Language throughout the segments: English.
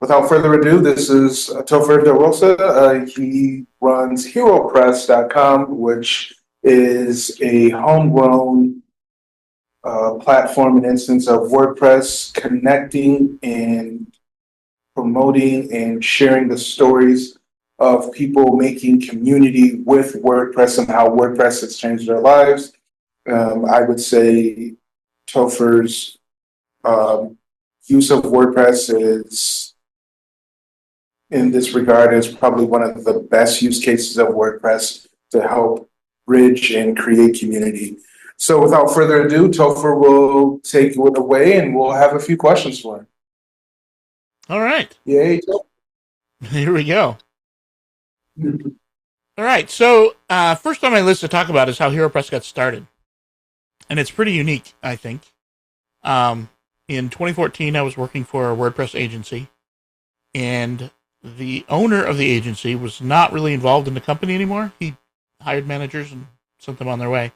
Without further ado, this is Topher De Rosa. He runs HeroPress.com, which is a homegrown platform and instance of WordPress connecting and promoting and sharing the stories of people making community with WordPress and how WordPress has changed their lives. I would say Topher's um, use of WordPress is in this regard is probably one of the best use cases of WordPress to help bridge and create community. So without further ado, Topher will take it away and we'll have a few questions for him. All right. Yay, Here we go. Topher. All right. So, first on my list to talk about is how HeroPress got started. And it's pretty unique, I think. Um, in 2014, I was working for a WordPress agency, and the owner of the agency was not really involved in the company anymore. He hired managers and sent them on their way.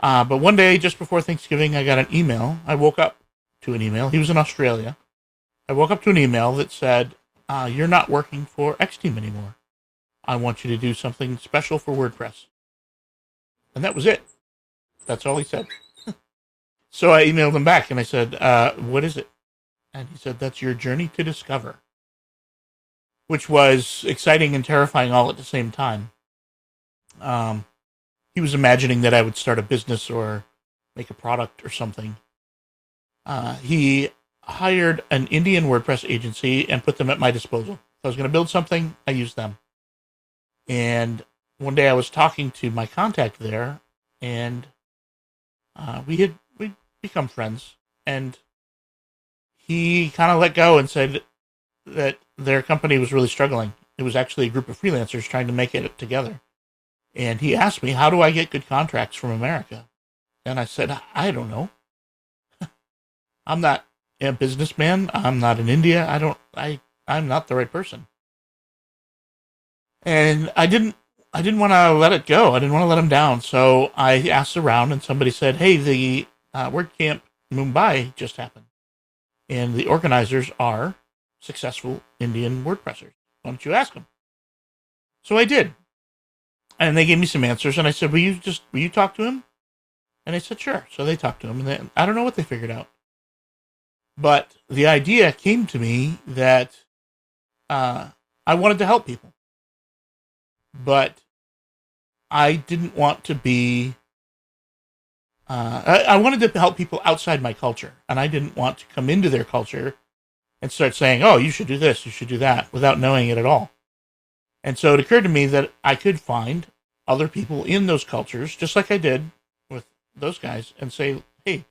But one day, just before Thanksgiving, I got an email. I woke up to an email. He was in Australia. I woke up to an email that said, "You're not working for X Team anymore. I want you to do something special for WordPress." And that was it. That's all he said. So I emailed him back and I said, "What is it?" And he said, "That's your journey to discover," which was exciting and terrifying all at the same time. Um, he was imagining that I would start a business or make a product or something. He hired an Indian WordPress agency and put them at my disposal. If I was going to build something, I used them. And one day I was talking to my contact there, and we'd become friends. And he kind of let go and said that their company was really struggling. It was actually a group of freelancers trying to make it together. And he asked me, "How do I get good contracts from America?" And I said, "I don't know. I'm not a businessman. I'm not in India. I'm not the right person." And I didn't want to let it go. I didn't want to let him down. So I asked around, and somebody said, "Hey, the WordCamp Mumbai just happened, and the organizers are successful Indian WordPressers. Why don't you ask them?" So I did, and they gave me some answers. And I said, will you talk to him?" And they said, "Sure." So they talked to him, and I don't know what they figured out, but the idea came to me that I wanted to help people, but I didn't want to be. I wanted to help people outside my culture, and I didn't want to come into their culture and start saying, "Oh, you should do this, you should do that," without knowing it at all. And so it occurred to me that I could find other people in those cultures, just like I did with those guys, and say, "Hey,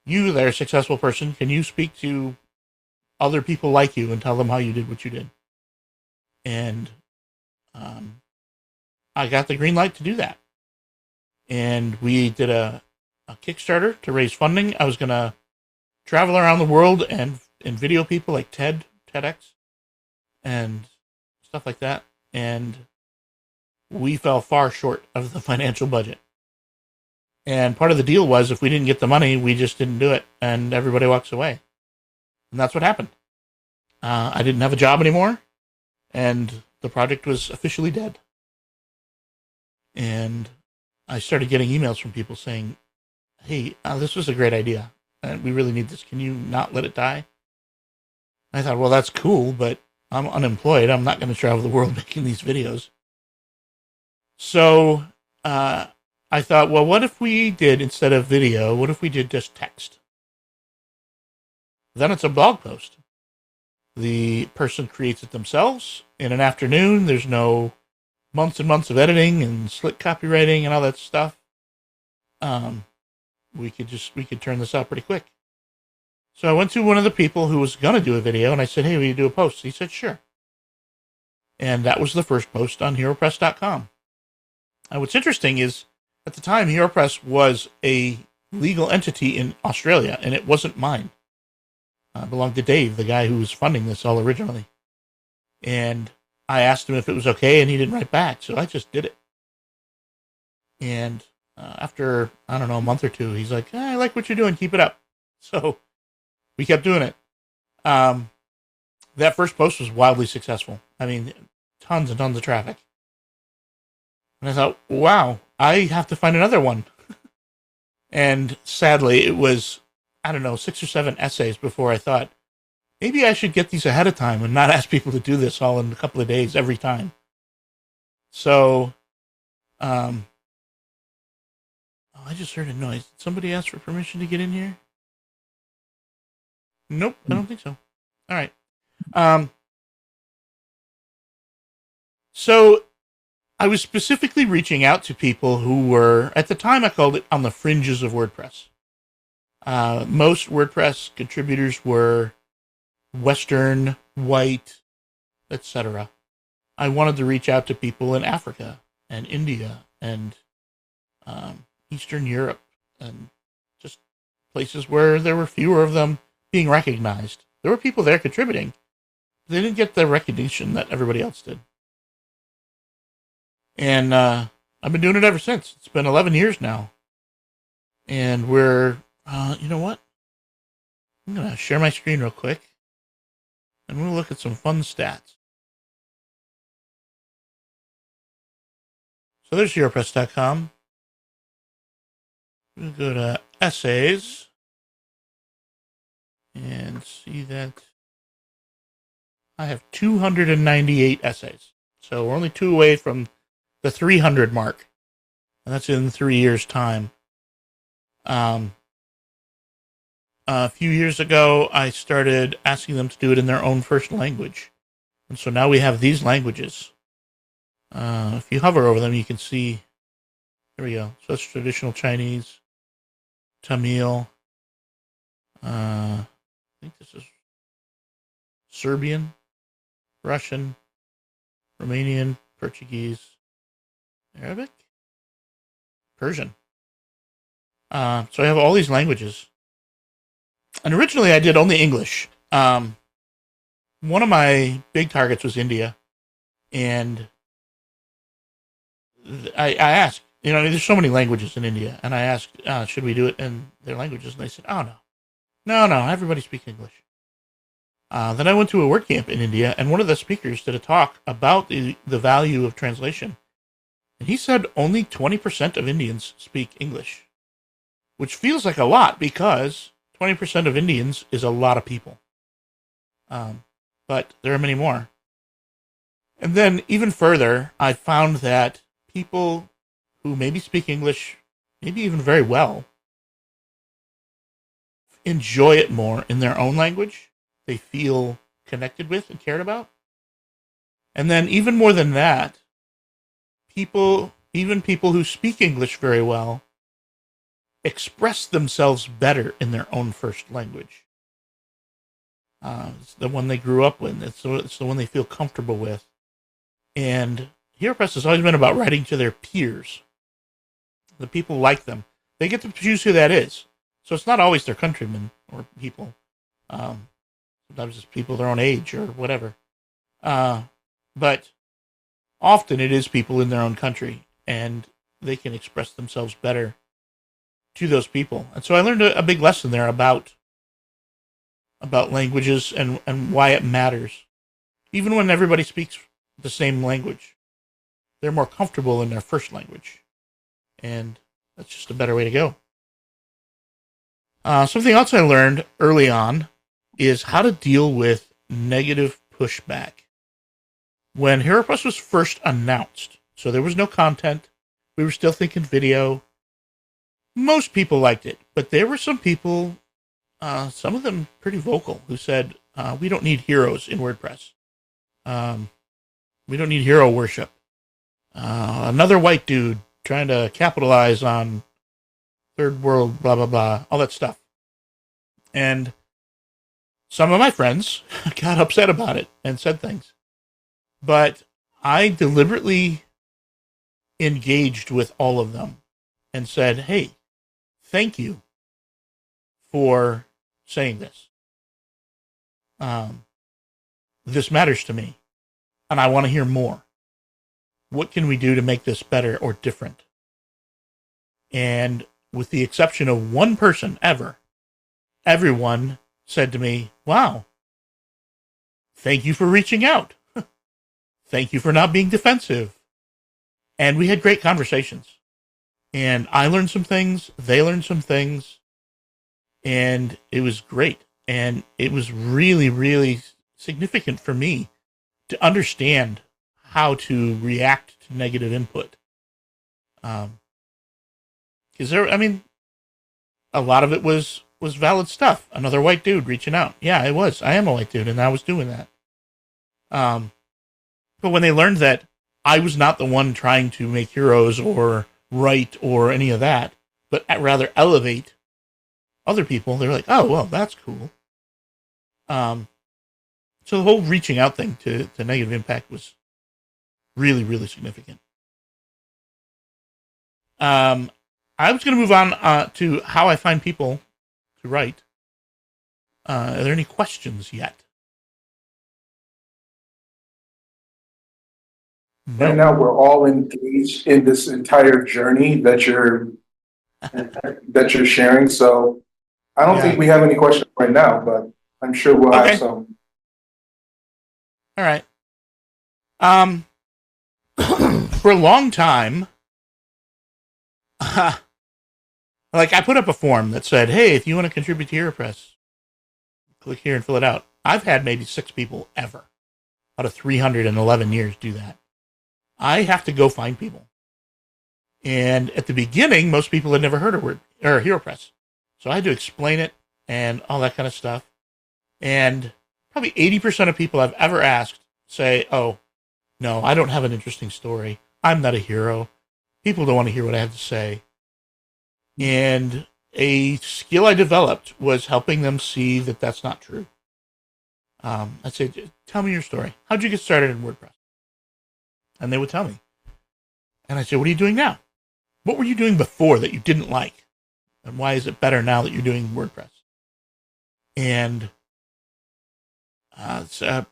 you there, successful person, can you speak to other people like you and tell them how you did what you did?" And um, I got the green light to do that. And we did a Kickstarter to raise funding. I was going to travel around the world and video people like TEDx, and stuff like that. And we fell far short of the financial budget. And part of the deal was if we didn't get the money, we just didn't do it, and everybody walks away. And that's what happened. I didn't have a job anymore, and the project was officially dead. And I started getting emails from people saying, "Hey, this was a great idea, and we really need this. Can you not let it die?" I thought, well, that's cool, but I'm unemployed. I'm not going to travel the world making these videos. So I thought, well, what if we did, instead of video, what if we did just text? Then it's a blog post. The person creates it themselves in an afternoon. There's no months and months of editing and slick copywriting and all that stuff. Um, we could turn this out pretty quick. So I went to one of the people who was going to do a video, and I said, "Hey, will you do a post?" He said, "Sure." And that was the first post on HeroPress.com. And what's interesting is, at the time, HeroPress was a legal entity in Australia, and it wasn't mine. It belonged to Dave, the guy who was funding this all originally. And I asked him if it was okay, and he didn't write back, so I just did it. And after, I don't know, a month or two, he's like, "I like what you're doing, keep it up." So we kept doing it. Um, that first post was wildly successful. I mean, tons and tons of traffic. And I thought, wow, I have to find another one. And sadly, it was, I don't know, 6 or 7 essays before I thought, maybe I should get these ahead of time and not ask people to do this all in a couple of days every time. So, oh, I just heard a noise. Did somebody ask for permission to get in here? Nope, I don't think so. All right. So I was specifically reaching out to people who were, at the time I called it on the fringes of WordPress. Most WordPress contributors were Western, white, etc. I wanted to reach out to people in Africa and India and Eastern Europe and just places where there were fewer of them being recognized. There were people there contributing. They didn't get the recognition that everybody else did. And I've been doing it ever since. It's been 11 years now. And we're, you know what? I'm going to share my screen real quick. And we'll look at some fun stats. So there's HeroPress.com. We'll go to essays. And see that I have 298 essays. So we're only 2 away from the 300 mark. And that's in 3 years' time. A few years ago, I started asking them to do it in their own first language. And so now we have these languages. If you hover over them, you can see, there we go. So it's traditional Chinese, Tamil, I think this is Serbian, Russian, Romanian, Portuguese, Arabic, Persian. So I have all these languages. And originally I did only English. One of my big targets was India. And I asked, you know, there's so many languages in India. And I asked, should we do it in their languages? And they said, oh, no, everybody speaks English. Then I went to a WordCamp in India, and one of the speakers did a talk about the value of translation. And he said only 20% of Indians speak English, which feels like a lot because 20% of Indians is a lot of people. But there are many more. And then even further, I found that people who maybe speak English, maybe even very well, enjoy it more in their own language. They feel connected with and cared about. And then even more than that, even people who speak English very well, express themselves better in their own first language. It's the one they grew up with. It's the one they feel comfortable with. And HeroPress has always been about writing to their peers. The people like them. They get to choose who that is. So it's not always their countrymen or people. Sometimes it's people their own age or whatever. But often it is people in their own country, and they can express themselves better to those people. And so I learned a big lesson there about languages and why it matters. Even when everybody speaks the same language, they're more comfortable in their first language. And that's just a better way to go. Something else I learned early on is how to deal with negative pushback. When HeroPress was first announced, so there was no content, we were still thinking video, most people liked it, but there were some people, some of them pretty vocal, who said, we don't need heroes in WordPress. We don't need hero worship. Another white dude trying to capitalize on third world, blah, blah, blah, all that stuff. And some of my friends got upset about it and said things. But I deliberately engaged with all of them and said, hey, thank you for saying this. This matters to me, and I want to hear more. What can we do to make this better or different? And with the exception of one person ever, everyone said to me, wow, Thank you for reaching out. Thank you for not being defensive. And we had great conversations. And I learned some things. They learned some things. And it was great. And it was really, really significant for me to understand how to react to negative input. Because a lot of it was valid stuff. Another white dude reaching out. Yeah, I was. I am a white dude, and I was doing that. But when they learned that I was not the one trying to make heroes or write or any of that, but rather elevate other people, they were like, oh, well, that's cool. So the whole reaching out thing to negative impact was really, really significant. I was going to move on to how I find people to write. Are there any questions yet? No. Right now, we're all engaged in this entire journey that you're sharing. So I don't think we have any questions right now, but I'm sure we'll have some. All right. For a long time, like I put up a form that said, hey, if you want to contribute to HeroPress, click here and fill it out. I've had maybe 6 people ever out of 311 years do that. I have to go find people. And at the beginning, most people had never heard of HeroPress. So I had to explain it and all that kind of stuff. And probably 80% of people I've ever asked say, oh, no, I don't have an interesting story. I'm not a hero. People don't want to hear what I have to say. And a skill I developed was helping them see that that's not true. I'd say, tell me your story. How'd you get started in WordPress? And they would tell me. And I'd say, what are you doing now? What were you doing before that you didn't like? And why is it better now that you're doing WordPress? And I'll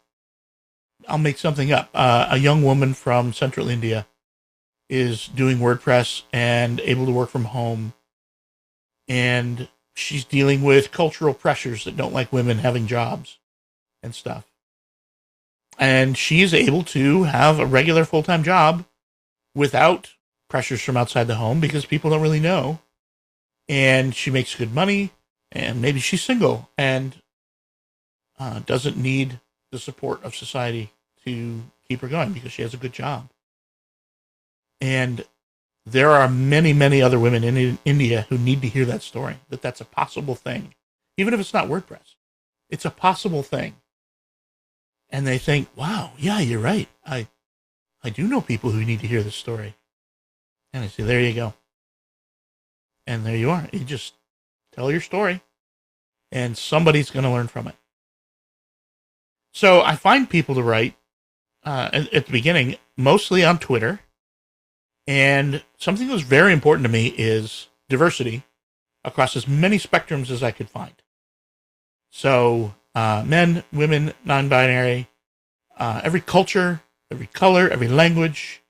make something up. A young woman from central India is doing WordPress and able to work from home. And she's dealing with cultural pressures that don't like women having jobs and stuff. And she is able to have a regular full-time job without pressures from outside the home because people don't really know. And she makes good money, and maybe she's single and doesn't need the support of society to keep her going because she has a good job. And there are many, many other women in India who need to hear that story, that that's a possible thing. Even if it's not WordPress, it's a possible thing. And they think, wow, yeah, you're right. I do know people who need to hear this story. And I say, there you go. And there you are. You just tell your story, and somebody's going to learn from it. So I find people to write at the beginning, mostly on Twitter. And something that was very important to me is diversity across as many spectrums as I could find. So men, women, non-binary, every culture, every color, every language,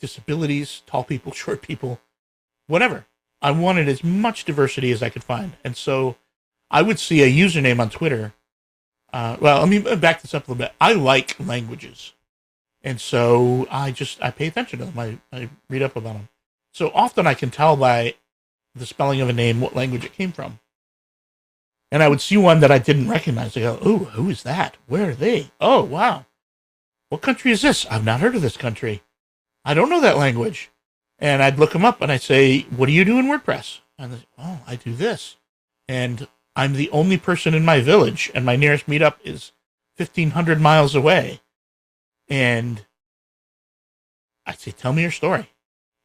disabilities, tall people, short people, whatever. I wanted as much diversity as I could find. And so I would see a username on Twitter. Let me back this up a little bit. I like languages. And so I pay attention to them. I read up about them. So often I can tell by the spelling of a name what language it came from. And I would see one that I didn't recognize. I go, oh, who is that? Where are they? Oh, wow. What country is this? I've not heard of this country. I don't know that language. And I'd look them up and I'd say, what do you do in WordPress? And they'd say, oh, I do this. And I'm the only person in my village, and my nearest meetup is 1,500 miles away. And I'd say, tell me your story.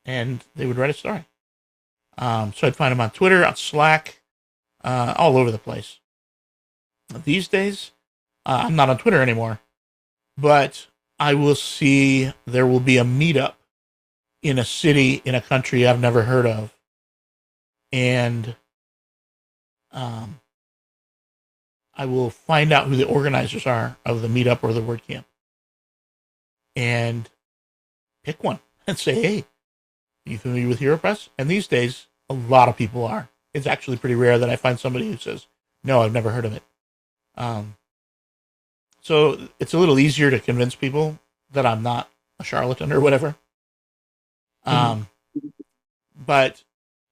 And they would write a story. So I'd find them on Twitter, on Slack, all over the place. These days, I'm not on Twitter anymore, but I will see there will be a meetup in a city, in a country I've never heard of. And I will find out who the organizers are of the meetup or the WordCamp. And pick one and say, hey, are you familiar with HeroPress? And these days, a lot of people are. It's actually pretty rare that I find somebody who says, no, I've never heard of it. So it's a little easier to convince people that I'm not a charlatan or whatever. Mhm. But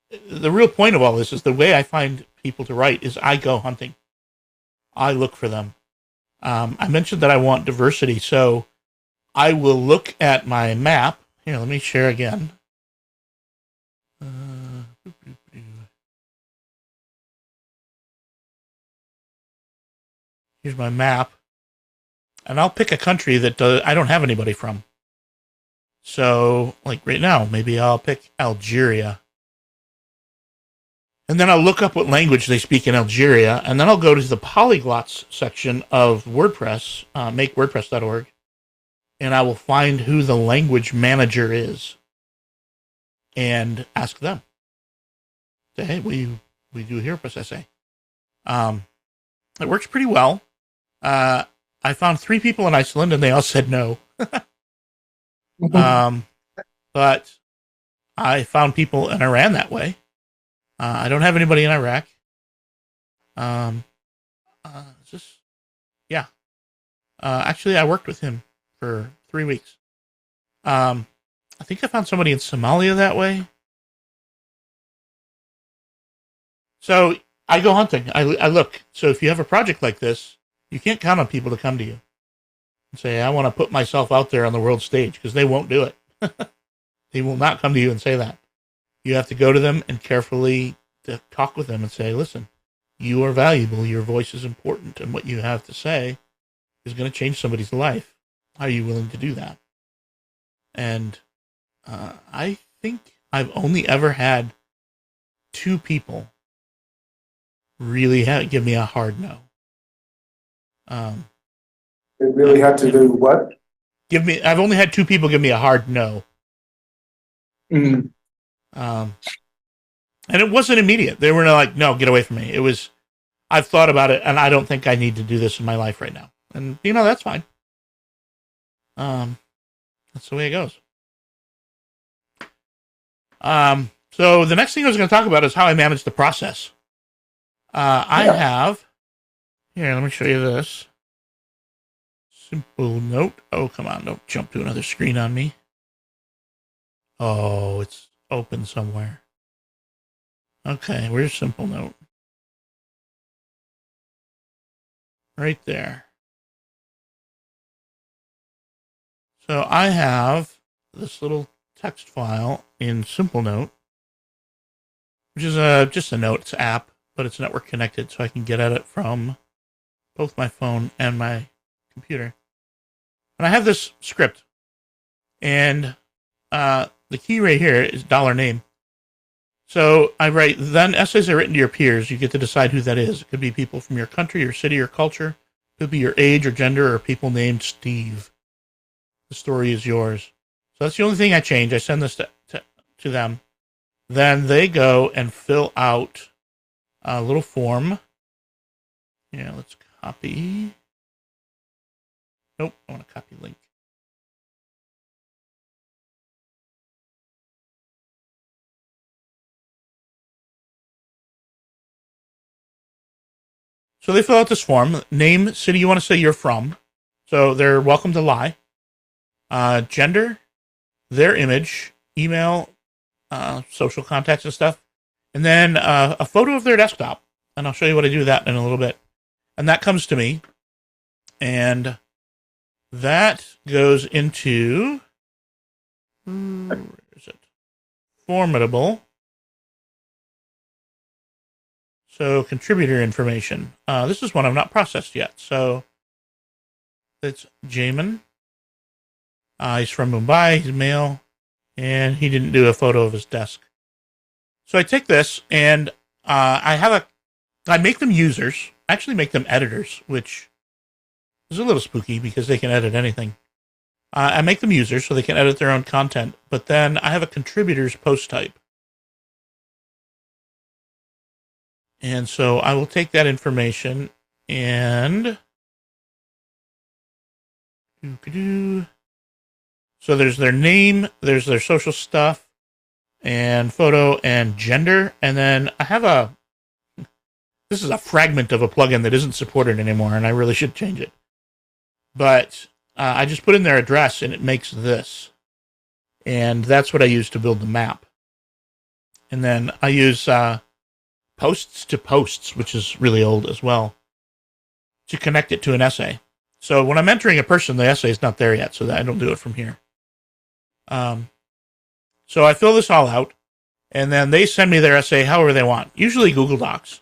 the real point of all this is the way I find people to write is I go hunting. I look for them. I mentioned that I want diversity, so I will look at my map. Here, let me share again. Here's my map. And I'll pick a country that I don't have anybody from. So, like right now, maybe I'll pick Algeria. And then I'll look up what language they speak in Algeria. And then I'll go to the polyglots section of WordPress, makewordpress.org. And I will find who the language manager is and ask them. Say, hey, we do a HeroPress essay. It works pretty well. I found 3 people in Iceland, and they all said no. But I found people in Iran that way. I don't have anybody in Iraq. Just yeah. Actually, I worked with him for 3 weeks. I think I found somebody in Somalia that way. So I go hunting. I look. So if you have a project like this, you can't count on people to come to you and say, I want to put myself out there on the world stage, because they won't do it. They will not come to you and say that. You have to go to them and carefully talk with them and say, listen, you are valuable. Your voice is important. And what you have to say is going to change somebody's life. Are you willing to do that? And I think I've only ever had 2 people really give me a hard no. They really had to do what? I've only had 2 people give me a hard no. Mm. And it wasn't immediate. They were like, no, get away from me. It was, I've thought about it, and I don't think I need to do this in my life right now. And, that's fine. That's the way it goes. So the next thing I was going to talk about is how I manage the process. I have, here, let me show you this. Simple note. Oh, come on, don't jump to another screen on me. Oh, it's open somewhere. Okay, where's Simple Note? Right there. So I have this little text file in Simple Note, which is just a notes app, but it's network connected, so I can get at it from both my phone and my computer. And I have this script, and the key right here is $name. So I write, then essays are written to your peers. You get to decide who that is. It could be people from your country, your city, or culture. It could be your age or gender, or people named Steve. The story is yours. So that's the only thing I change. I send this to them. Then they go and fill out a little form. Yeah, let's copy. Nope, I want to copy link. So they fill out this form. Name, city you want to say you're from. So they're welcome to lie. Gender, their image, email, social contacts and stuff. And then a photo of their desktop. And I'll show you what I do with that in a little bit. And that comes to me. And that goes into, where is it? Formidable. So contributor information. This is one I've not processed yet. So it's Jamin. He's from Mumbai. He's male. And he didn't do a photo of his desk. So I take this and I make them users. I actually make them editors, which is a little spooky because they can edit anything. I make them users so they can edit their own content. But then I have a contributor's post type. And so I will take that information and so there's their name, there's their social stuff, and photo and gender. And then I have this is a fragment of a plugin that isn't supported anymore, and I really should change it. But I just put in their address and it makes this. And that's what I use to build the map. And then I use posts to posts, which is really old as well, to connect it to an essay. So when I'm entering a person, the essay is not there yet, so that I don't do it from here. So I fill this all out, and then they send me their essay however they want, usually Google Docs.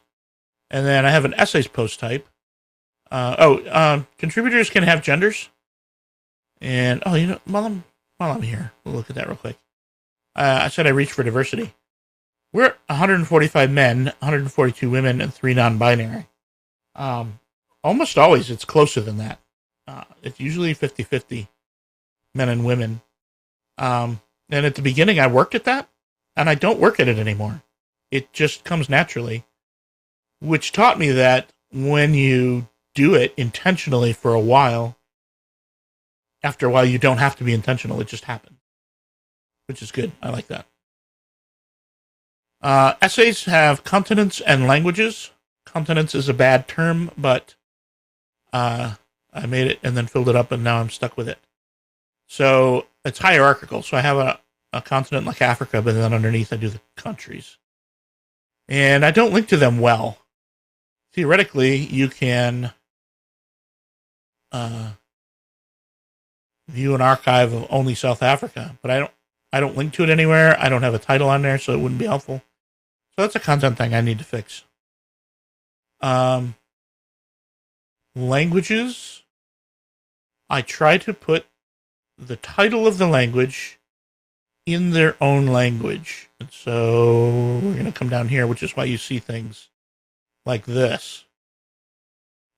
And then I have an essays post type. Contributors can have genders. And, while I'm here, we'll look at that real quick. I said I reached for diversity. We're 145 men, 142 women, and 3 non-binary. Almost always it's closer than that. It's usually 50-50 men and women. And at the beginning I worked at that, and I don't work at it anymore. It just comes naturally, which taught me that when you do it intentionally for a while, after a while you don't have to be intentional. It just happens, which is good. I like that. Essays have continents and languages. Continents is a bad term, but I made it and then filled it up, and now I'm stuck with it. So it's hierarchical. So I have a continent like Africa, but then underneath I do the countries. And I don't link to them well. Theoretically, you can view an archive of only South Africa, but I don't link to it anywhere. I don't have a title on there, so it wouldn't be helpful. So that's a content thing I need to fix. Languages. I try to put the title of the language in their own language. And so we're going to come down here, which is why you see things like this.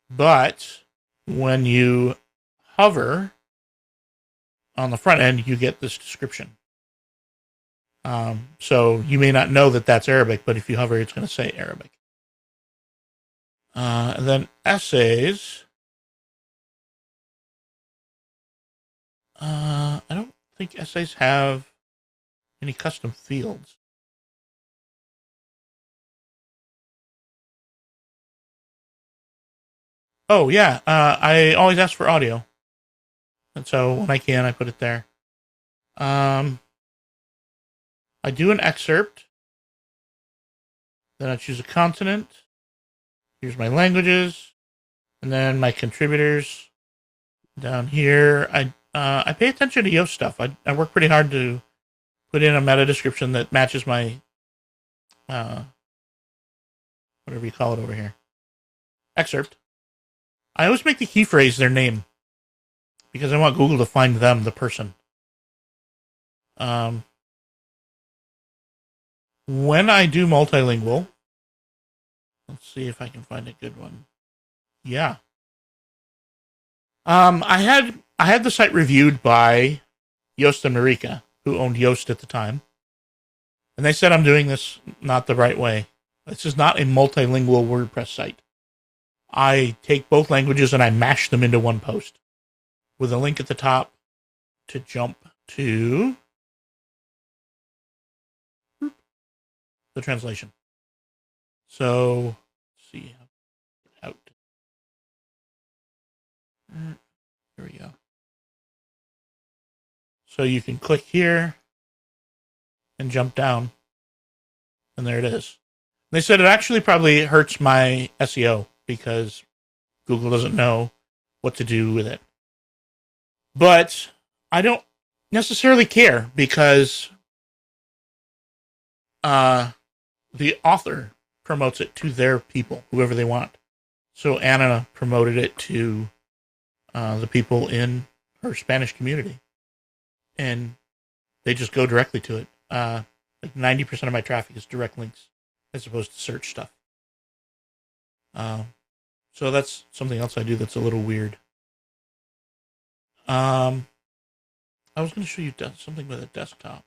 But when you hover on the front end, you get this description. So you may not know that that's Arabic, but if you hover, it's going to say Arabic. And then essays. I don't think essays have any custom fields. Oh, yeah. I always ask for audio. And so when I can, I put it there. I do an excerpt. Then I choose a continent. Here's my languages. And then my contributors. Down here, I pay attention to Yoast stuff. I work pretty hard to put in a meta description that matches my, whatever you call it over here, excerpt. I always make the key phrase their name because I want Google to find them, the person. When I do multilingual, let's see if I can find a good one. Yeah. I had the site reviewed by Yoast and Marika, who owned Yoast at the time. And they said I'm doing this not the right way. This is not a multilingual WordPress site. I take both languages and I mash them into one post with a link at the top to jump to the translation. So, let's see. Out. Here we go. So you can click here and jump down, and there it is. They said it actually probably hurts my SEO because Google doesn't know what to do with it. But I don't necessarily care because the author promotes it to their people, whoever they want. So Anna promoted it to the people in her Spanish community. And they just go directly to it. Like 90% of my traffic is direct links as opposed to search stuff. So that's something else I do that's a little weird. I was going to show you something with a desktop.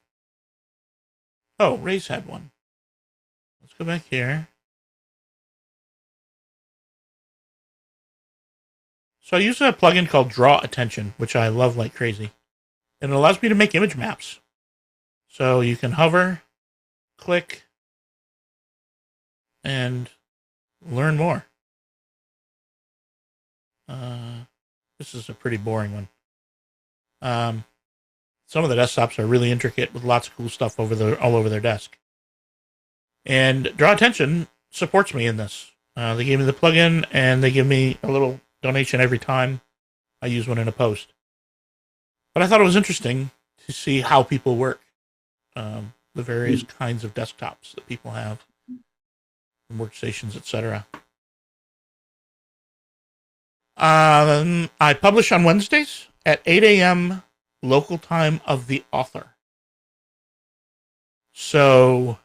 Oh, Ray's had one. Let's go back here. So I use a plugin called Draw Attention, which I love like crazy. And it allows me to make image maps. So you can hover, click, and learn more. This is a pretty boring one. Some of the desktops are really intricate with lots of cool stuff all over their desk. And Draw Attention supports me in this. They gave me the plugin, and they give me a little donation every time I use one in a post. But I thought it was interesting to see how people work, the various kinds of desktops that people have, and workstations, etc. I publish on Wednesdays at 8 a.m. local time of the author. So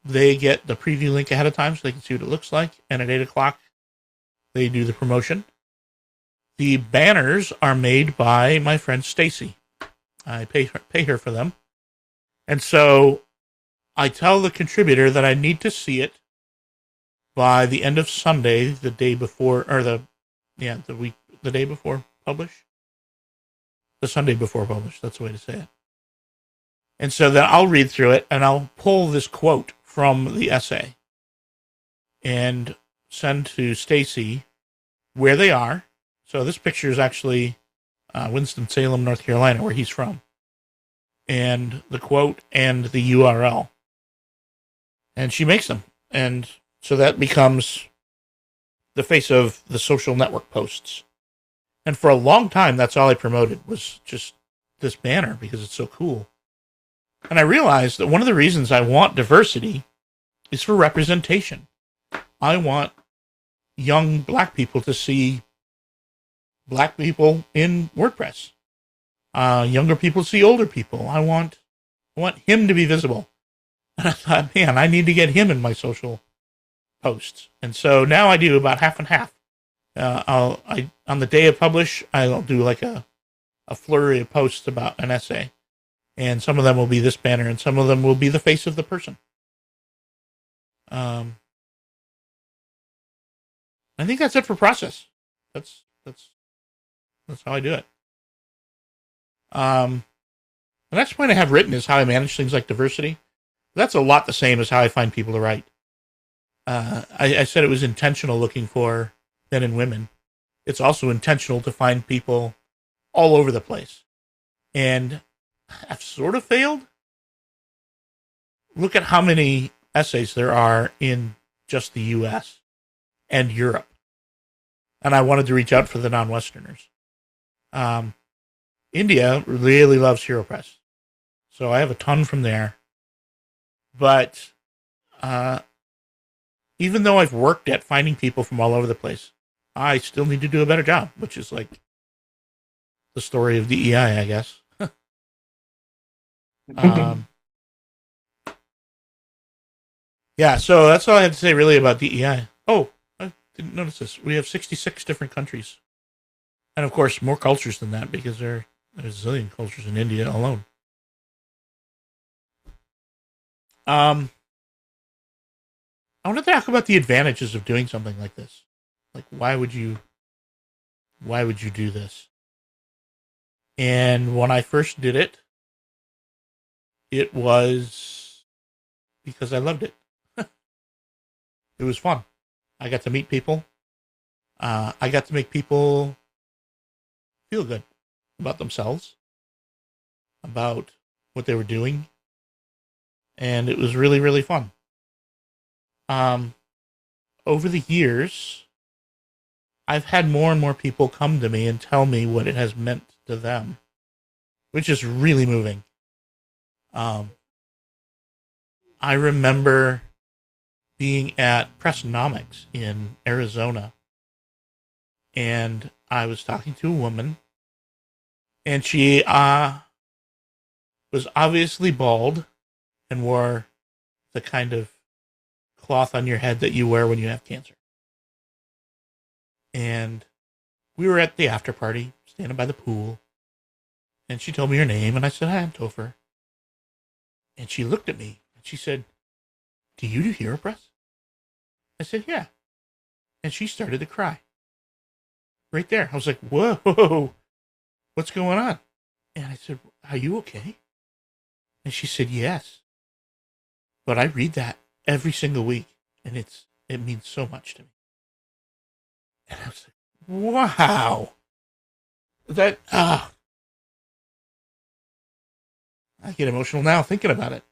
they get the preview link ahead of time so they can see what it looks like. And at 8 o'clock, they do the promotion. The banners are made by my friend Stacy. I pay her for them. And so I tell the contributor that I need to see it by the end of Sunday, the day before, or the day before publish. The Sunday before publish, that's the way to say it. And so then I'll read through it and I'll pull this quote from the essay and send to Stacy where they are. So this picture is actually Winston-Salem, North Carolina, where he's from. And the quote and the URL. And she makes them. And so that becomes the face of the social network posts. And for a long time, that's all I promoted was just this banner because it's so cool. And I realized that one of the reasons I want diversity is for representation. I want young black people to see black people in WordPress. Younger people see older people. I want him to be visible. And I thought, man, I need to get him in my social posts. And so now I do about half and half. On the day of publish, I'll do like a flurry of posts about an essay. And some of them will be this banner, and some of them will be the face of the person. I think that's it for process. That's how I do it. The next point I have written is how I manage things like diversity. That's a lot the same as how I find people to write. I said it was intentional looking for men and women. It's also intentional to find people all over the place. And I've sort of failed. Look at how many essays there are in just the US and Europe. And I wanted to reach out for the non-Westerners. India really loves HeroPress. So I have a ton from there. But even though I've worked at finding people from all over the place, I still need to do a better job, which is like the story of DEI, I guess. Yeah, so that's all I have to say really about DEI. Oh, I didn't notice this. We have 66 different countries. And of course, more cultures than that because there's a zillion cultures in India alone. I want to talk about the advantages of doing something like this. Like, why would you do this? And when I first did it, it was because I loved it. It was fun. I got to meet people. I got to make people feel good about themselves, about what they were doing. And it was really, really fun. Over the years, I've had more and more people come to me and tell me what it has meant to them, which is really moving. I remember being at Pressnomics in Arizona, and I was talking to a woman, and she was obviously bald and wore the kind of cloth on your head that you wear when you have cancer. And we were at the after party, standing by the pool, and she told me her name, and I said, "Hi, I'm Topher." And she looked at me, and she said, "Do you do HeroPress?" I said, "Yeah." And she started to cry. Right there. I was like, "Whoa, what's going on?" And I said, "Are you okay?" And she said, "Yes. But I read that every single week, and it means so much to me." And I was like, wow. That, I get emotional now thinking about it.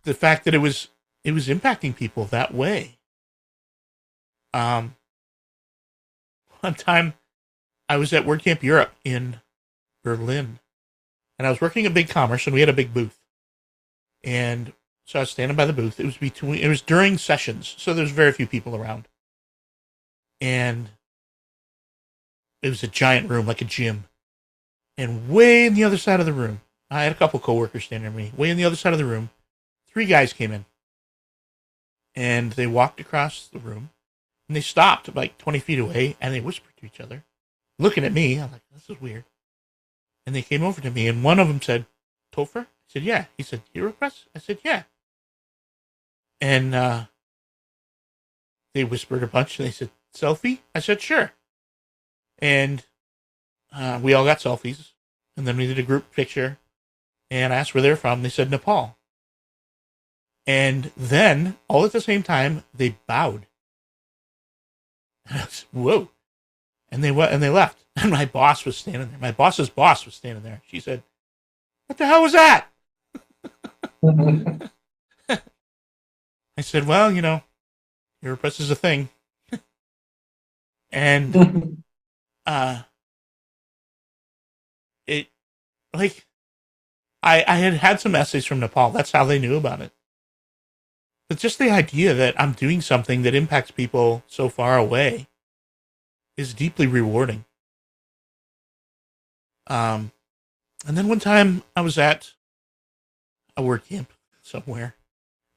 The fact that it was impacting people that way. Um, One time I was at WordCamp Europe in Berlin, and I was working at Big Commerce, and we had a big booth. And so I was standing by the booth. It was during sessions, so there was very few people around. And it was a giant room, like a gym. And way in the other side of the room, I had a couple coworkers standing near me. Way in the other side of the room, 3 guys came in. And they walked across the room, and they stopped like 20 feet away, and they whispered to each other, looking at me. I'm like, this is weird. And they came over to me, and one of them said, Topher? I said, yeah. He said, HeroPress? I said, yeah. And they whispered a bunch, and they said, selfie? I said, sure. And we all got selfies, and then we did a group picture, and I asked where they're from. They said Nepal. And then, all at the same time, they bowed. And I was, whoa. And they went and they left. And my boss was standing there. My boss's boss was standing there. She said, what the hell was that? I said, well, HeroPress is a thing. And it, like, I had some essays from Nepal. That's how they knew about it. But just the idea that I'm doing something that impacts people so far away is deeply rewarding. And then one time I was at a word camp somewhere.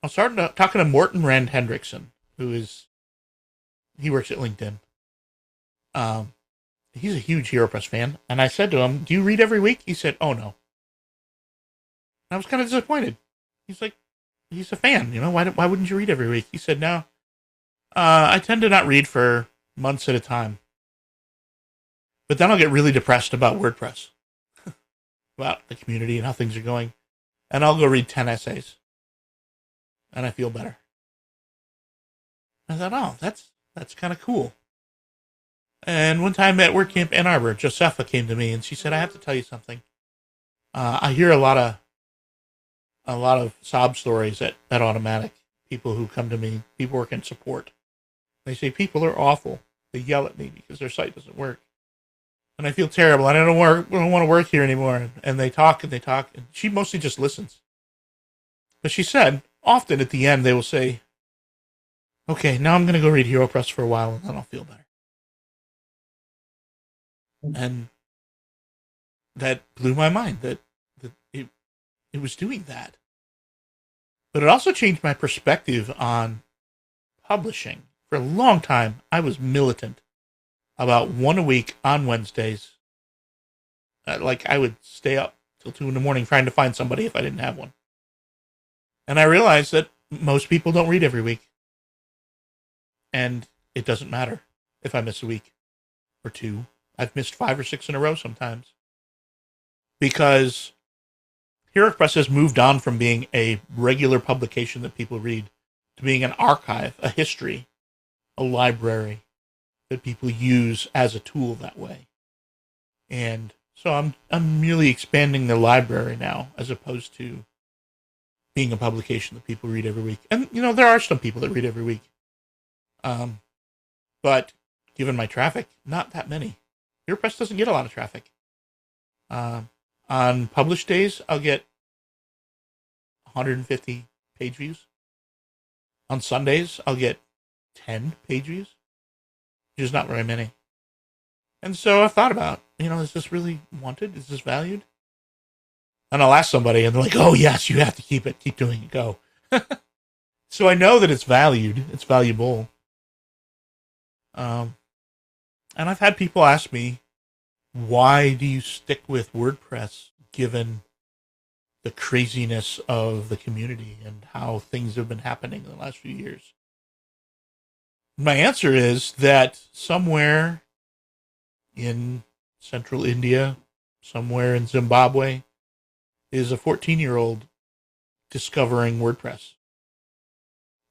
I started talking to Morten Rand Hendrickson, he works at LinkedIn. He's a huge HeroPress fan. And I said to him, do you read every week? He said, oh no. I was kind of disappointed. He's like, he's a fan, why wouldn't you read every week? He said, no, I tend to not read for months at a time. But then I'll get really depressed about WordPress, about the community and how things are going. And I'll go read 10 essays. And I feel better. I thought, oh, that's kind of cool. And one time at WordCamp Ann Arbor, Josepha came to me and she said, I have to tell you something. I hear a lot of sob stories at Automatic. People who come to me, people work in support. They say people are awful. They yell at me because their site doesn't work. And I feel terrible. And I don't want to work here anymore. And they talk and they talk. And she mostly just listens. But she said, often at the end, they will say, okay, now I'm going to go read HeroPress for a while and then I'll feel better. And that blew my mind that it was doing that. But it also changed my perspective on publishing. For a long time, I was militant about one a week on Wednesdays. I would stay up till 2 a.m. trying to find somebody if I didn't have one. And I realized that most people don't read every week. And it doesn't matter if I miss a week or 2. I've missed 5 or 6 in a row sometimes. Because HeroPress has moved on from being a regular publication that people read to being an archive, a history, a library that people use as a tool that way. And so I'm merely expanding the library now as opposed to being a publication that people read every week. And, there are some people that read every week. But given my traffic, not that many. HeroPress doesn't get a lot of traffic. On published days, I'll get 150 page views. On Sundays, I'll get 10 page views, which is not very many. And so I've thought about, is this really wanted? Is this valued? And I'll ask somebody, and they're like, oh, yes, you have to keep it. Keep doing it. Go. So I know that it's valued. It's valuable. And I've had people ask me, why do you stick with WordPress given the craziness of the community and how things have been happening in the last few years? My answer is that somewhere in central India, somewhere in Zimbabwe, is a 14-year-old discovering WordPress.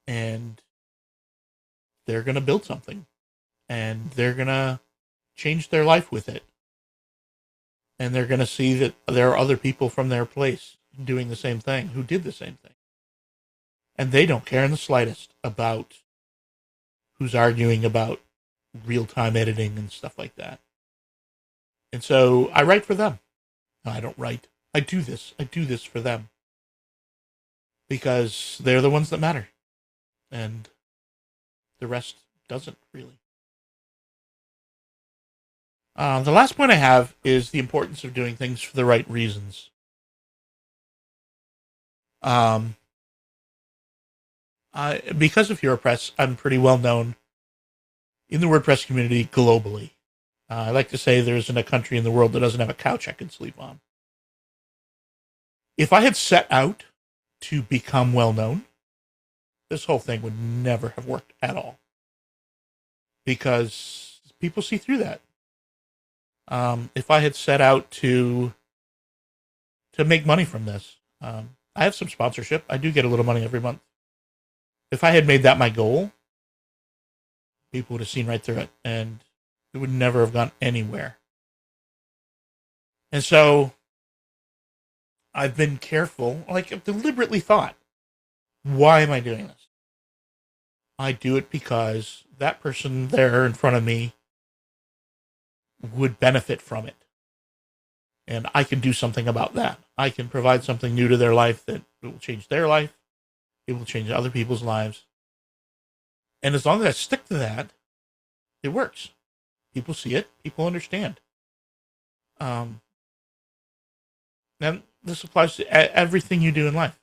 And they're going to build something. and they're going to change their life with it. And they're going to see that there are other people from their place doing the same thing, who did the same thing. And they don't care in the slightest about who's arguing about real-time editing and stuff like that. And so I write for them. No, I don't write. I do this. I do this for them. Because they're the ones that matter. And the rest doesn't really. The last point I have is the importance of doing things for the right reasons. Because of HeroPress, I'm pretty well known in the WordPress community globally. I like to say there isn't a country in the world that doesn't have a couch I can sleep on. If I had set out to become well known, this whole thing would never have worked at all. Because people see through that. If I had set out to make money from this, I have some sponsorship. I do get a little money every month. If I had made that my goal, people would have seen right through it, and it would never have gone anywhere. And so I've been careful, like I've deliberately thought, why am I doing this? I do it because that person there in front of me would benefit from it. And I can do something about that. I can provide something new to their life that will change their life. It will change other people's lives. And as long as I stick to that, it works. People see it. People understand. And this applies to everything you do in life.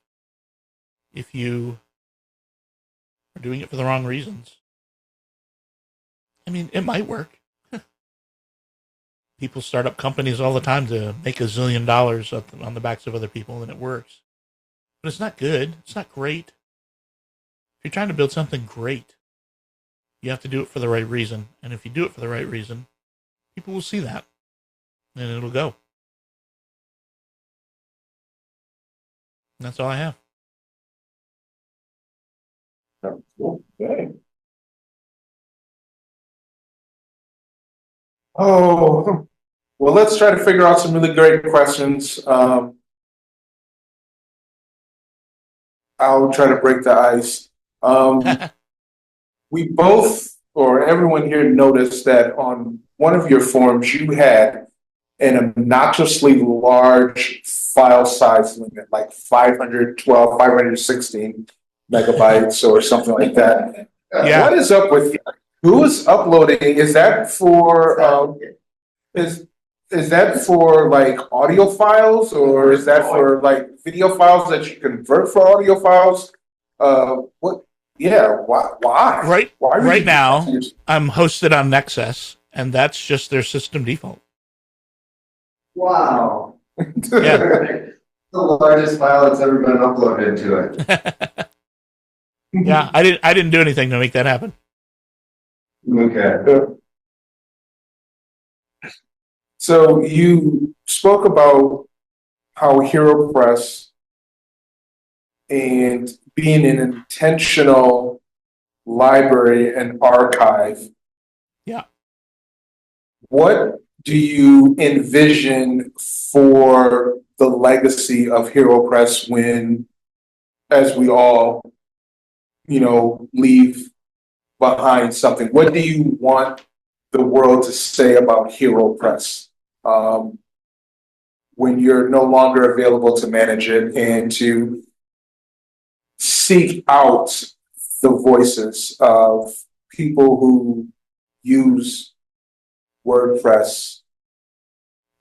If you are doing it for the wrong reasons, I mean, it might work. People start up companies all the time to make $1 zillion on the backs of other people, and it works. But it's not good. It's not great. If you're trying to build something great, you have to do it for the right reason. And if you do it for the right reason, people will see that, and it'll go. And that's all I have. Okay. Oh, well, let's try to figure out some really great questions. I'll try to break the ice. We both, or everyone here, noticed that on one of your forms, you had an obnoxiously large file size limit, like 512, 516 megabytes or something like that. Yeah. What is up with who is uploading? Is that for is that for like audio files, or is that for like video files that you convert for audio files? What? Yeah. Why? Right now, I'm hosted on Nexus, and that's just their system default. Wow. Yeah. The largest file that's ever been uploaded into it. Yeah, I didn't do anything to make that happen. Okay. So you spoke about how HeroPress and being an intentional library and archive. Yeah. What do you envision for the legacy of HeroPress when, as we all, leave behind something? What do you want the world to say about HeroPress when you're no longer available to manage it, and to seek out the voices of people who use WordPress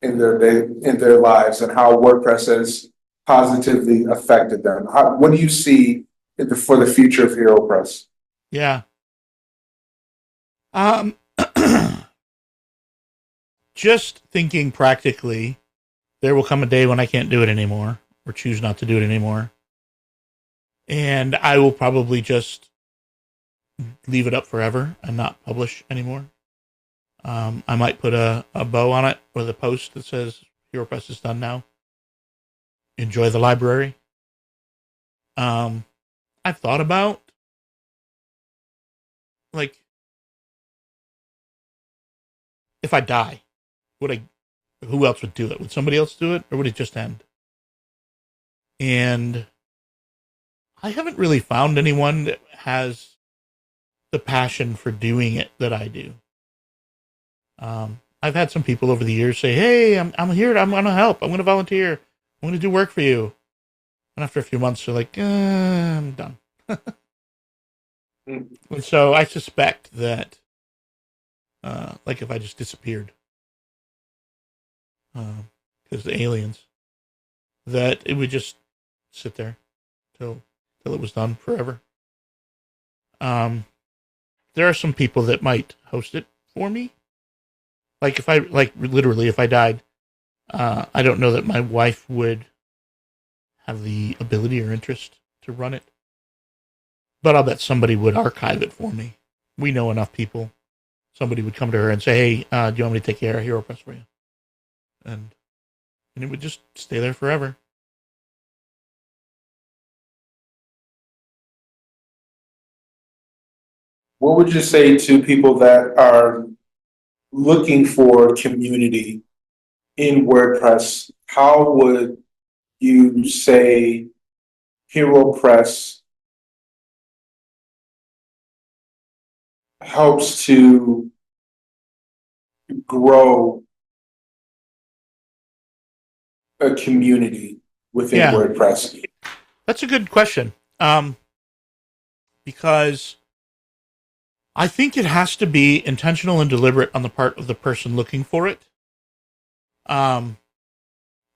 in their lives, and how WordPress has positively affected them? What do you see for the future of HeroPress? Yeah. Just thinking practically, there will come a day when I can't do it anymore, or choose not to do it anymore. And I will probably just leave it up forever and not publish anymore. I might put a bow on it with a post that says HeroPress is done now. Enjoy the library. I've thought about, like, if I die, who else would do it? Would somebody else do it, or would it just end? And I haven't really found anyone that has the passion for doing it that I do. I've had some people over the years say, "Hey, I'm here. I'm going to help. I'm going to volunteer. I'm going to do work for you." And after a few months, they're like, "I'm done." And so I suspect that, like, if I just disappeared, because the aliens, that it would just sit there till it was done forever. There are some people that might host it for me. Like if I died, I don't know that my wife would have the ability or interest to run it. But I'll bet somebody would archive it for me. We know enough people. Somebody would come to her and say, "Hey, do you want me to take care of HeroPress for you?" And it would just stay there forever. What would you say to people that are looking for community in WordPress? How would you say HeroPress helps to grow a community within Yeah, WordPress? that's a good question. Because I think it has to be intentional and deliberate on the part of the person looking for it.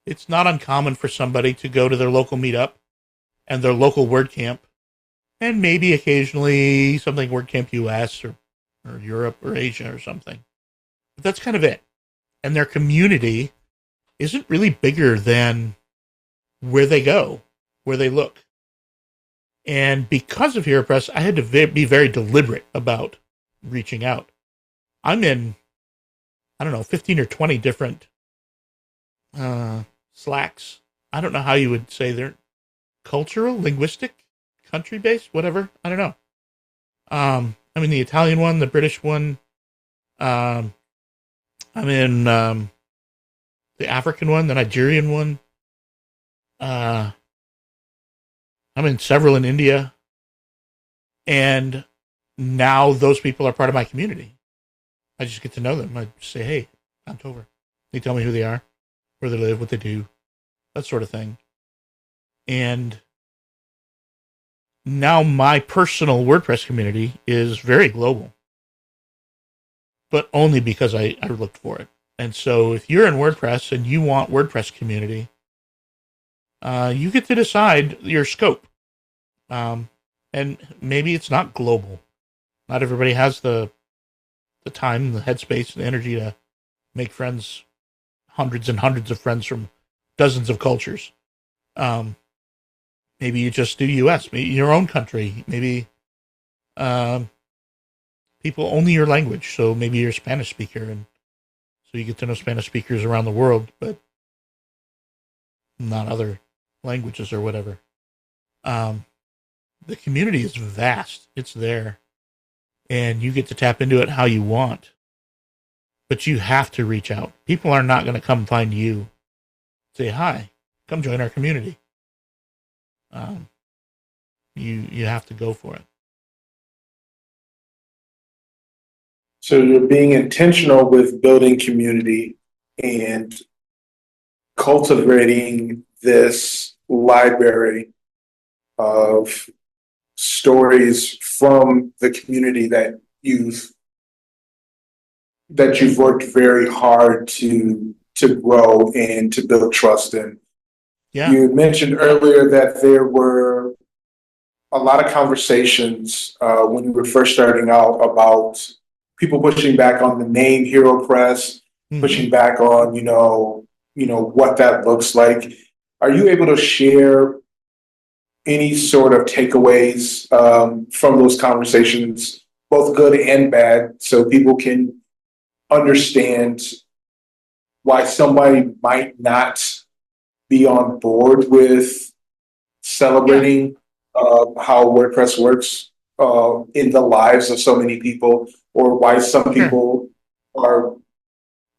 It's not uncommon for somebody to go to their local meetup and their local WordCamp, and maybe occasionally something WordCamp US or Europe or Asia or something. But that's kind of it. And their community isn't really bigger than where they go, where they look. And because of HeroPress, I had to be very deliberate about reaching out. I'm in, I don't know, 15 or 20 different Slacks. I don't know how you would say they're cultural, linguistic, country-based, whatever. I don't know. I'm in the Italian one, the British one. I'm in the African one, the Nigerian one. I'm in several in India. And now those people are part of my community. I just get to know them. I say, "Hey, I'm Tover." They tell me who they are, where they live, what they do, that sort of thing. And now my personal WordPress community is very global, but only because I looked for it. And so if you're in WordPress and you want WordPress community, you get to decide your scope. And maybe it's not global. Not everybody has the time, the headspace, and the energy to make friends, hundreds and hundreds of friends from dozens of cultures. Maybe you just do US, maybe your own country, maybe people only your language. So maybe you're a Spanish speaker, and so you get to know Spanish speakers around the world, but not other languages or whatever. The community is vast. It's there. And you get to tap into it how you want. But you have to reach out. People are not going to come find you. Say, "Hi, come join our community." You have to go for it. So you're being intentional with building community and cultivating this library of stories from the community that you've worked very hard to grow and to build trust in. Yeah. You mentioned earlier that there were a lot of conversations when you were first starting out about people pushing back on the name HeroPress, pushing back on what that looks like. Are you able to share any sort of takeaways from those conversations, both good and bad, so people can understand why somebody might not be on board with celebrating how WordPress works in the lives of so many people, or why some people are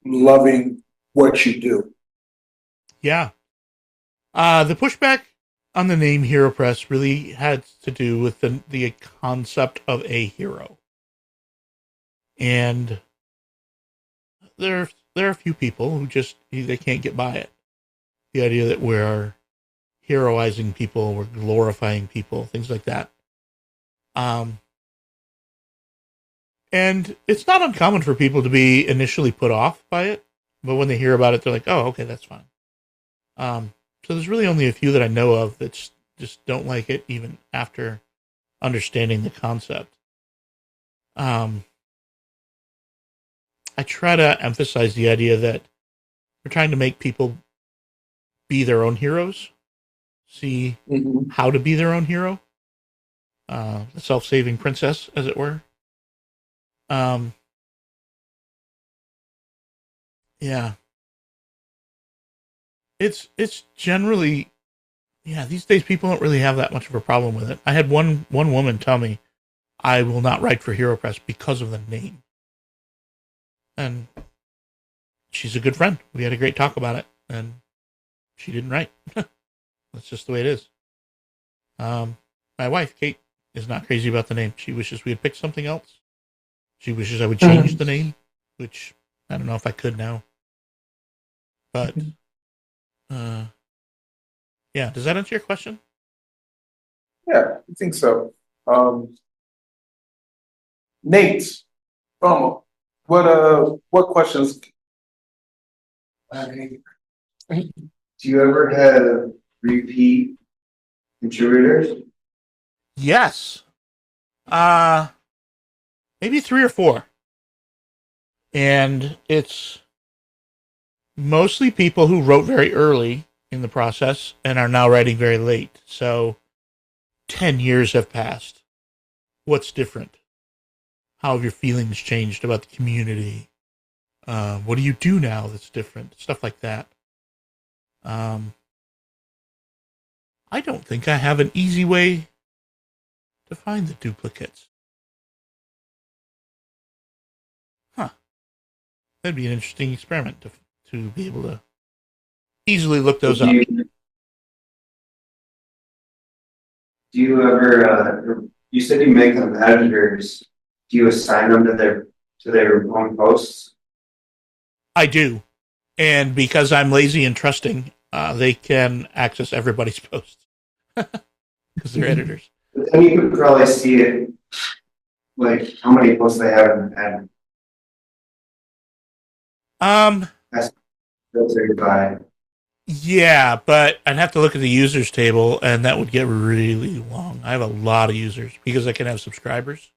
loving what you do. Yeah. The pushback on the name HeroPress really had to do with the concept of a hero. And there are a few people who just they can't get by it. The idea that we're heroizing people, we're glorifying people, things like that. And it's not uncommon for people to be initially put off by it, but when they hear about it, they're like, "Oh, okay, that's fine." So there's really only a few that I know of that just don't like it, even after understanding the concept. I try to emphasize the idea that we're trying to make people be their own heroes, see how to be their own hero, the self-saving princess, as it were. Yeah, it's generally, yeah. These days, people don't really have that much of a problem with it. I had one woman tell me, "I will not write for HeroPress because of the name," and she's a good friend. We had a great talk about it, and she didn't write. That's just the way it is. My wife, Kate, is not crazy about the name. She wishes we had picked something else. She wishes I would change the name, which I don't know if I could now. But, yeah, does that answer your question? Yeah, I think so. Nate, what questions? Do you ever have repeat contributors? Yes. Maybe 3 or 4. And it's mostly people who wrote very early in the process and are now writing very late. So 10 years have passed. What's different? How have your feelings changed about the community? What do you do now that's different? Stuff like that. I don't think I have an easy way to find the duplicates. Huh. That'd be an interesting experiment to be able to easily look those up. Do you ever, you said you make them editors. Do you assign them to their own posts? I do. And because I'm lazy and trusting, they can access everybody's posts because they're editors. But then you could probably see it, like how many posts they have in the ad. That's filtered by. Yeah, but I'd have to look at the users table, and that would get really long. I have a lot of users because I can have subscribers.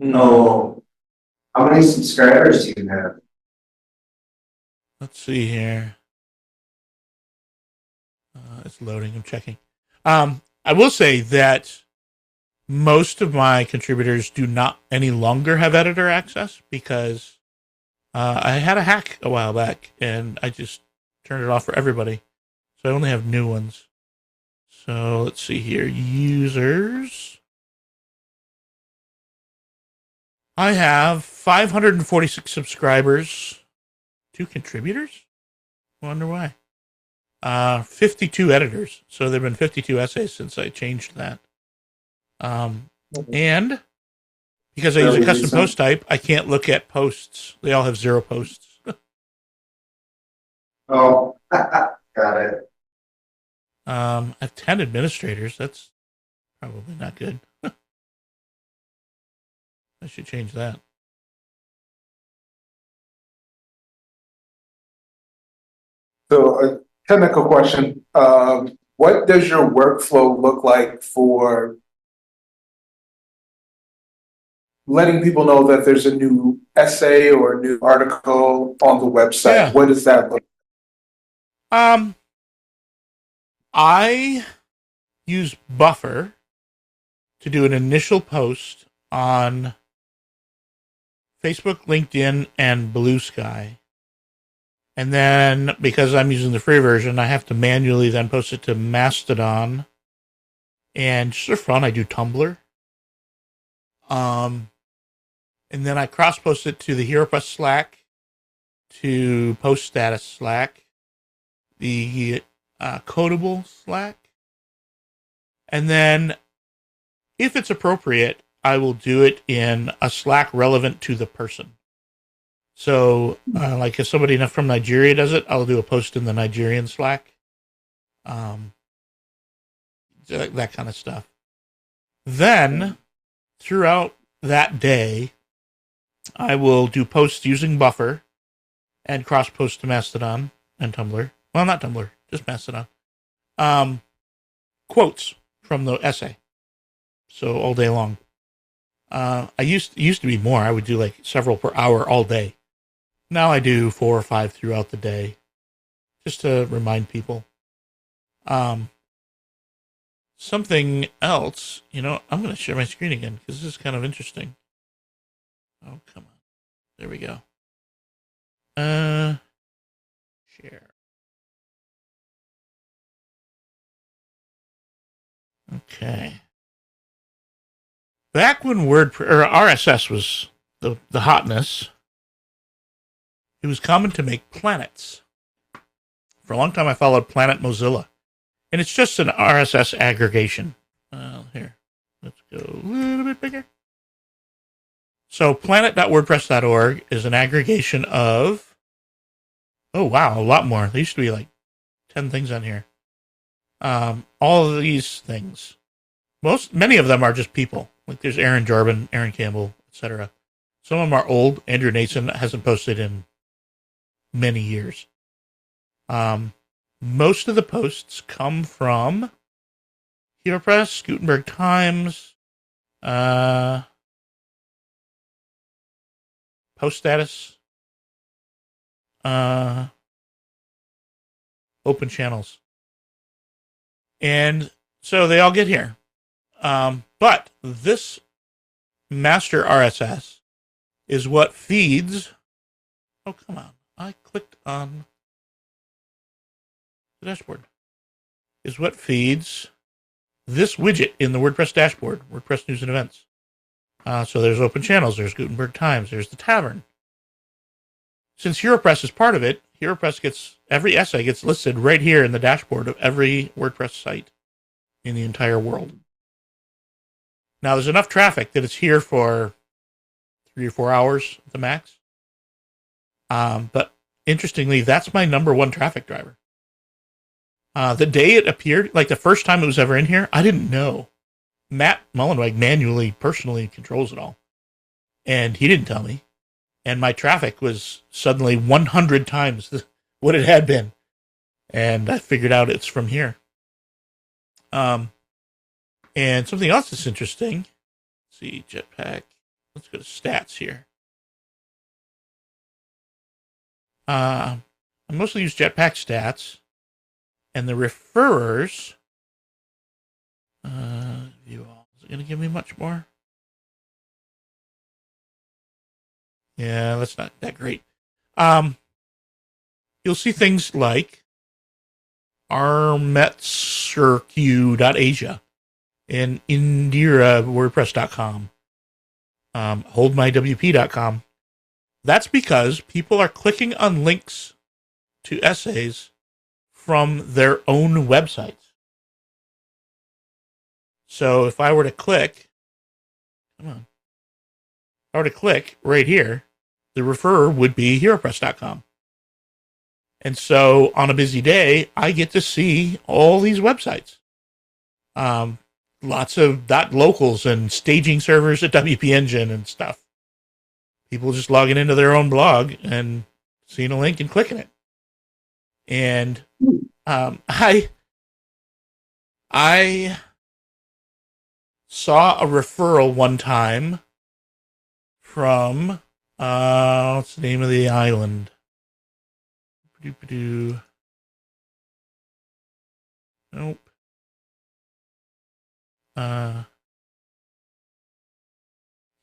Oh, how many subscribers do you have? Let's see here. It's loading. I'm checking. I will say that most of my contributors do not any longer have editor access because I had a hack a while back, and I just turned it off for everybody. So I only have new ones. So let's see here. Users. I have 546 subscribers. 2 contributors? Wonder why. 52 editors. So there have been 52 essays since I changed that. And because I use a custom post type, I can't look at posts. They all have 0 posts. Oh, got it. I have 10 administrators. That's probably not good. I should change that. So a technical question. What does your workflow look like for letting people know that there's a new essay or a new article on the website? Yeah. What does that look like? I use Buffer to do an initial post on Facebook, LinkedIn, and Blue Sky. And then, because I'm using the free version, I have to manually then post it to Mastodon. And just for fun, I do Tumblr. And then I cross-post it to the HeroPress Slack to post status Slack, the codable Slack, and then if it's appropriate, I will do it in a Slack relevant to the person. So, like if somebody from Nigeria does it, I'll do a post in the Nigerian Slack. That kind of stuff. Then, throughout that day, I will do posts using Buffer and cross-post to Mastodon and Tumblr. Well, not Tumblr, just Mastodon. Quotes from the essay. So all day long. I used to be more. I would do like several per hour all day. Now I do 4 or 5 throughout the day, just to remind people. Something else, I'm going to share my screen again because this is kind of interesting. Oh, come on. There we go. Share. Okay. Back when WordPress or RSS was the hotness, it was common to make planets. For a long time, I followed Planet Mozilla, and it's just an RSS aggregation. Here, let's go a little bit bigger. So, planet.wordpress.org is an aggregation of, oh wow, a lot more. There used to be like 10 things on here. All of these things. Many of them are just people. Like there's Aaron Jarbin, Aaron Campbell, etc. Some of them are old. Andrew Nason hasn't posted in many years. Most of the posts come from HeroPress, Gutenberg Times, Post Status, Open Channels. And so they all get here. But this master RSS is what feeds. Oh, come on. I clicked on the dashboard. Is what feeds this widget in the WordPress dashboard, WordPress News and Events. So there's Open Channels, there's Gutenberg Times, there's the Tavern. Since HeroPress is part of it, every essay gets listed right here in the dashboard of every WordPress site in the entire world. Now, there's enough traffic that it's here for 3 or 4 hours at the max. But interestingly, that's my number one traffic driver. The day it appeared, like the first time it was ever in here, I didn't know. Matt Mullenweg personally controls it all. And he didn't tell me. And my traffic was suddenly 100 times what it had been. And I figured out it's from here. And something else that's interesting. Let's see, Jetpack. Let's go to stats here. I mostly use Jetpack stats. And the referrers. View all. Is it going to give me much more? Yeah, that's not that great. You'll see things like armetsurq.asia and indirawordpress.com, holdmywp.com. That's because people are clicking on links to essays from their own websites. So if I were to click, if I were to click right here, the referrer would be HeroPress.com. And so on a busy day, I get to see all these websites. Lots of .locals and staging servers at WP Engine and stuff. People just logging into their own blog and seeing a link and clicking it. And I saw a referral one time from what's the name of the island? Nope.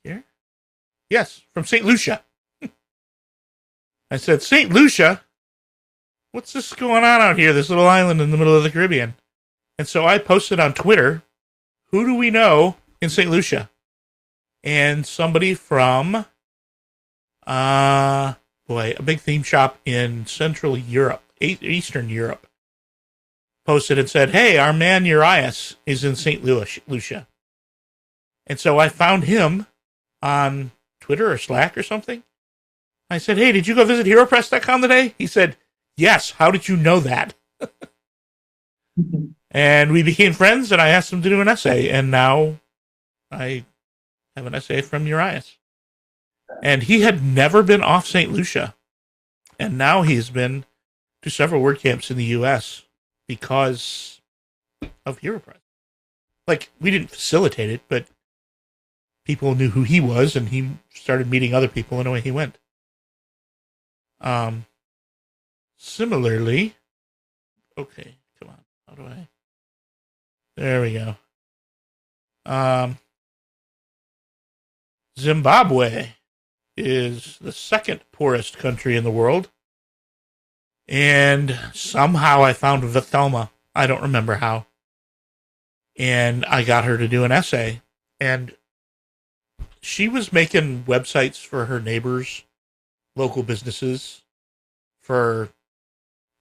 Here? Yes, from St. Lucia. I said, St. Lucia? What's this going on out here, this little island in the middle of the Caribbean? And so I posted on Twitter, who do we know in St. Lucia? And somebody from boy, a big theme shop in Central Europe, Eastern Europe, posted and said, "Hey, our man Urias is in St. Lucia." And so I found him on Twitter or Slack or something. I said, "Hey, did you go visit HeroPress.com today?" He said, "Yes. How did you know that?" And we became friends, and I asked him to do an essay, and now I have an essay from Urias. And he had never been off St. Lucia, and now he's been to several WordCamps in the U.S. because of HeroPress. Like, we didn't facilitate it, but people knew who he was, and he started meeting other people, and away he went. Similarly, okay, come on, how do I? There we go. Zimbabwe is the second poorest country in the world, and somehow I found Vithelma. I don't remember how, and I got her to do an essay, and she was making websites for her neighbors, local businesses, for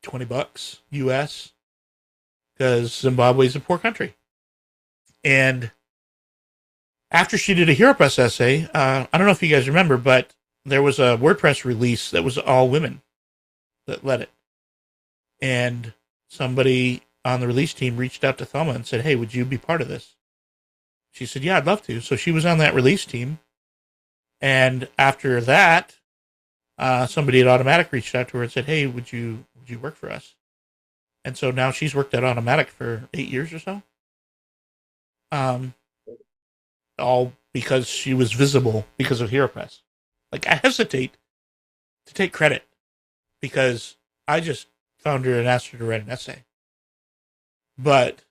$20 US, because Zimbabwe is a poor country. And after she did a HeroPress essay, I don't know if you guys remember, but there was a WordPress release that was all women that led it. And somebody on the release team reached out to Thelma and said, "Hey, would you be part of this?" She said, "Yeah, I'd love to." So she was on that release team. And after that, somebody at Automatic reached out to her and said, "Hey, would you work for us?" And so now she's worked at Automatic for 8 years or so. All because she was visible because of HeroPress. Like, I hesitate to take credit because I just found her and asked her to write an essay. But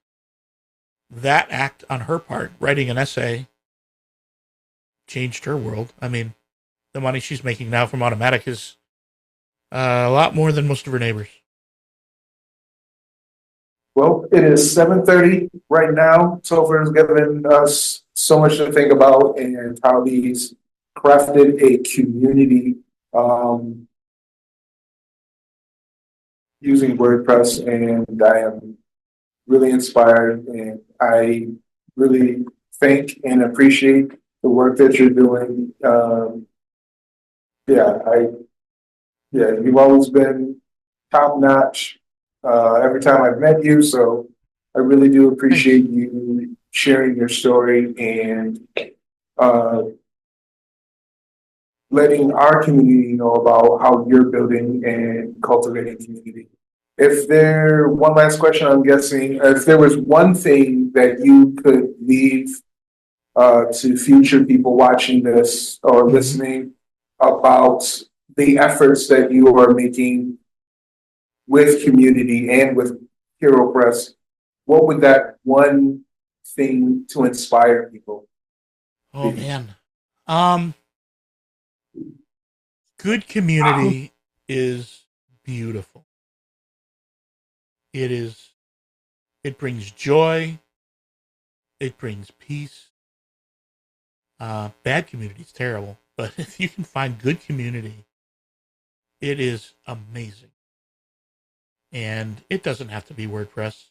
that act on her part, writing an essay, changed her world. I mean, the money she's making now from Automatic is a lot more than most of her neighbors. Well, it is 7:30 right now. Topher's given us so much to think about and how he's crafted a community using WordPress, and I am really inspired, and I really thank and appreciate the work that you're doing. You've always been top notch every time I've met you, so I really do appreciate you sharing your story and letting our community know about how you're building and cultivating community. One last question, I'm guessing, if there was one thing that you could leave to future people watching this or listening about the efforts that you are making with community and with HeroPress, what would that one thing to inspire people Oh, be? man. Good community is beautiful. It brings joy. It brings peace. Bad community is terrible, but if you can find good community, it is amazing. And it doesn't have to be WordPress.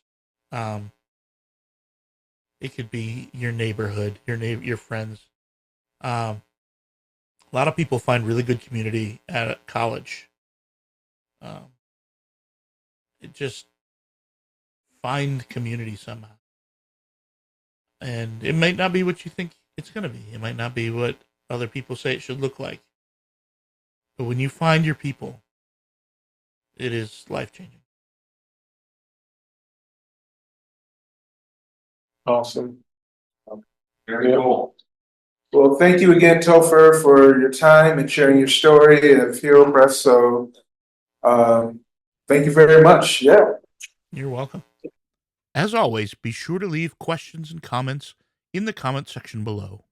It could be your neighborhood, your friends. A lot of people find really good community at college. Just find community somehow. And it might not be what you think it's going to be. It might not be what other people say it should look like. But when you find your people, it is life-changing. Awesome. Very cool. Well, thank you again, Topher, for your time and sharing your story of HeroPress. So, thank you very much. Yeah. You're welcome. As always, be sure to leave questions and comments in the comment section below.